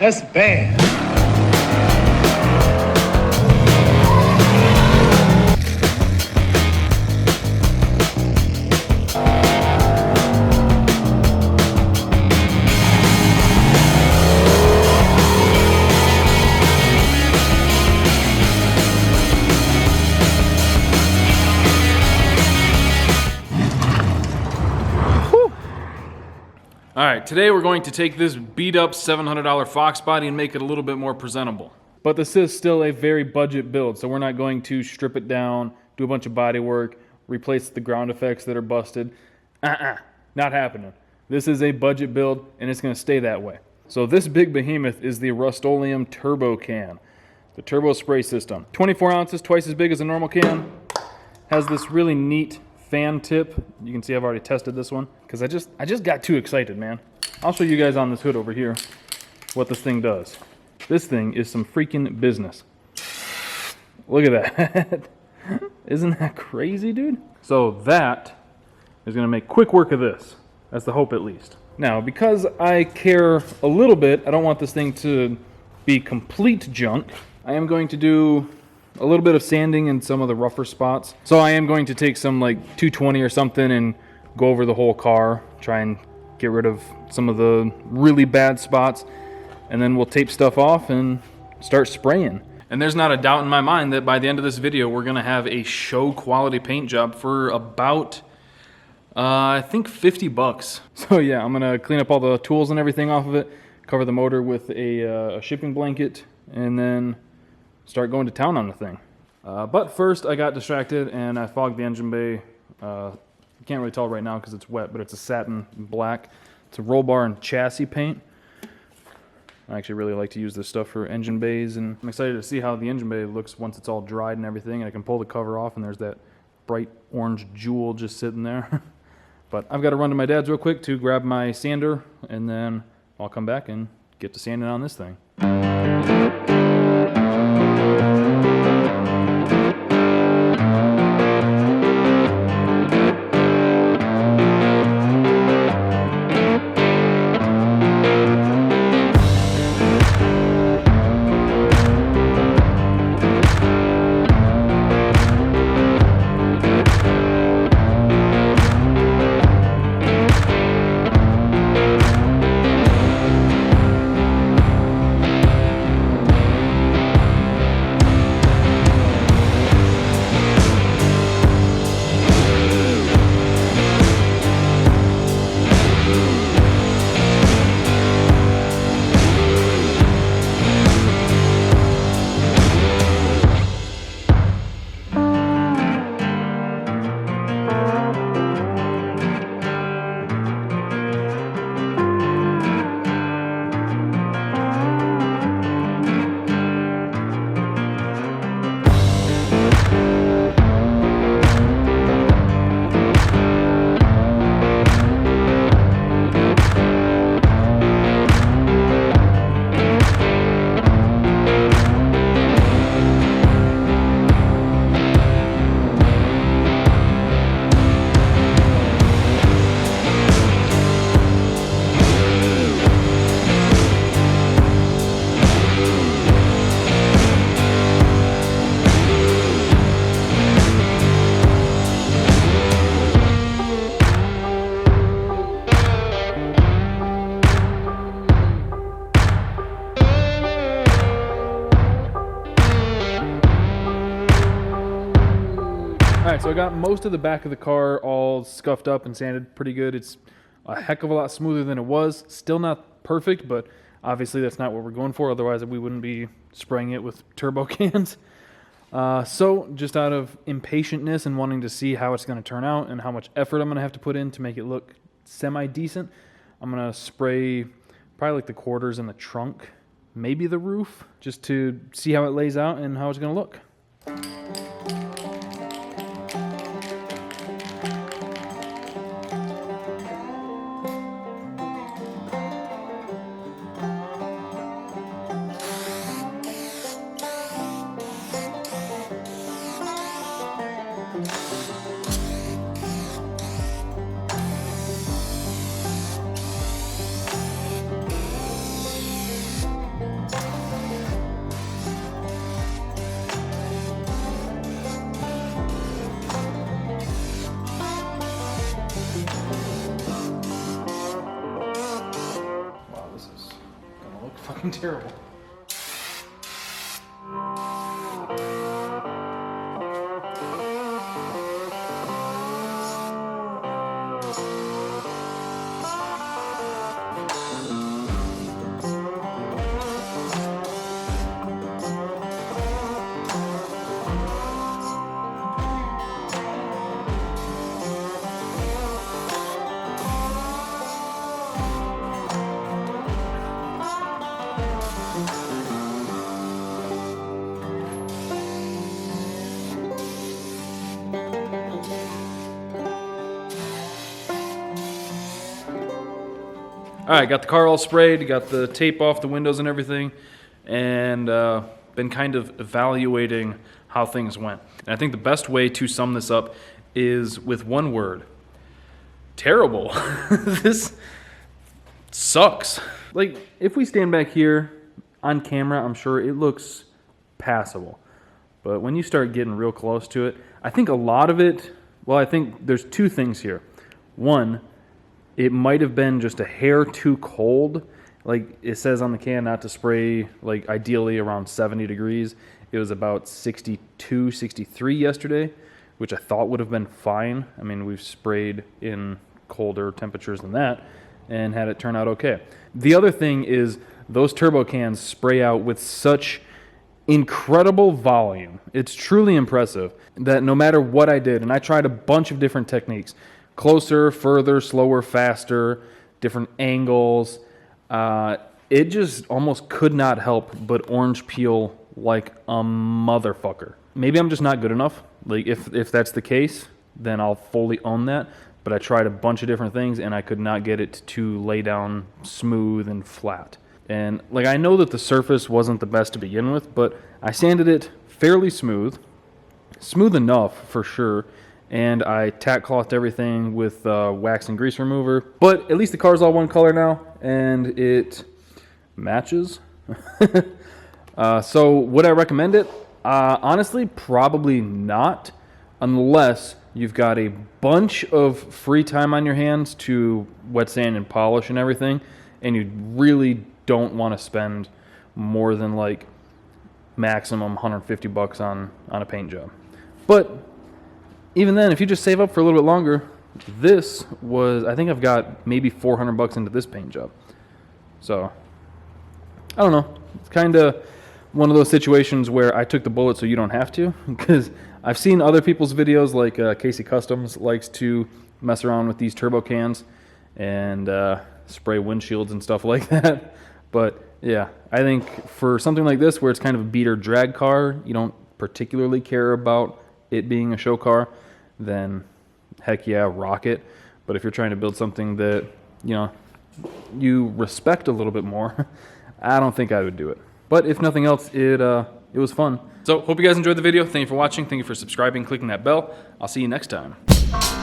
That's bad. All right, today we're going to take this beat up $700 Fox body and make it a little bit more presentable. But this is still a very budget build, so we're not going to strip it down, do a bunch of body work, replace the ground effects that are busted. Not happening. This is a budget build, and it's going to stay that way. So this big behemoth is the Rust-Oleum Turbo Can, the turbo spray system. 24 ounces, twice as big as a normal can. Has this really neat fan tip. You can see I've already tested this one because I just got too excited, man. I'll show you guys on this hood over here what this thing does. This thing is some freaking business. Look at that. Isn't that crazy, dude? So that is going to make quick work of this. That's the hope, at least. Now, because I care a little bit, I don't want this thing to be complete junk. I am going to do a little bit of sanding in some of the rougher spots. So I am going to take some like 220 or something and go over the whole car, try and get rid of some of the really bad spots, and then we'll tape stuff off and start spraying. And there's not a doubt in my mind that by the end of this video, we're gonna have a show quality paint job for about, I think 50 bucks. So yeah, I'm gonna clean up all the tools and everything off of it, cover the motor with a shipping blanket, and then start going to town on the thing. But first I got distracted and I fogged the engine bay. You can't really tell right now because it's wet, but it's a satin black. It's a roll bar and chassis paint. I actually really like to use this stuff for engine bays, and I'm excited to see how the engine bay looks once it's all dried and everything, and I can pull the cover off and there's that bright orange jewel just sitting there. But I've got to run to my dad's real quick to grab my sander, and then I'll come back and get to sanding on this thing. Alright, so I got most of the back of the car all scuffed up and sanded pretty good. It's a heck of a lot smoother than it was. Still not perfect, but obviously that's not what we're going for. Otherwise, we wouldn't be spraying it with turbo cans. So just out of impatientness and wanting to see how it's going to turn out and how much effort I'm going to have to put in to make it look semi-decent, I'm going to spray probably like the quarters and the trunk, maybe the roof, just to see how it lays out and how it's going to look. Fucking terrible. All right, got the car all sprayed, got the tape off the windows and everything, and been kind of evaluating how things went. And I think the best way to sum this up is with one word: terrible. This sucks. Like, if we stand back here on camera, I'm sure it looks passable. But when you start getting real close to it, I think a lot of it, well, I think there's two things here. One, it might have been just a hair too cold. Like it says on the can not to spray, like ideally around 70 degrees. It was about 62, 63 yesterday, which I thought would have been fine. I mean, we've sprayed in colder temperatures than that and had it turn out okay. The other thing is those turbo cans spray out with such incredible volume. It's truly impressive that no matter what I did, and I tried a bunch of different techniques, closer, further, slower, faster, different angles. It just almost could not help but orange peel like a motherfucker. Maybe I'm just not good enough. Like if that's the case, then I'll fully own that. But I tried a bunch of different things and I could not get it to lay down smooth and flat. And like I know that the surface wasn't the best to begin with, but I sanded it fairly smooth enough for sure. And I tack clothed everything with wax and grease remover. But at least the car's all one color now, and it matches. So would I recommend it? Honestly, probably not, unless you've got a bunch of free time on your hands to wet sand and polish and everything, and you really don't want to spend more than like maximum $150 on a paint job. But even then, if you just save up for a little bit longer, this was, I think I've got maybe $400 into this paint job. So, I don't know. It's kind of one of those situations where I took the bullet so you don't have to. Because I've seen other people's videos, like Casey Customs likes to mess around with these turbo cans and spray windshields and stuff like that. But yeah, I think for something like this, where it's kind of a beater drag car, you don't particularly care about it being a show car, then heck yeah, rock it. But if you're trying to build something that, you know, you respect a little bit more, I don't think I would do it. But if nothing else, it was fun. So hope you guys enjoyed the video. Thank you for watching. Thank you for subscribing, clicking that bell. I'll see you next time.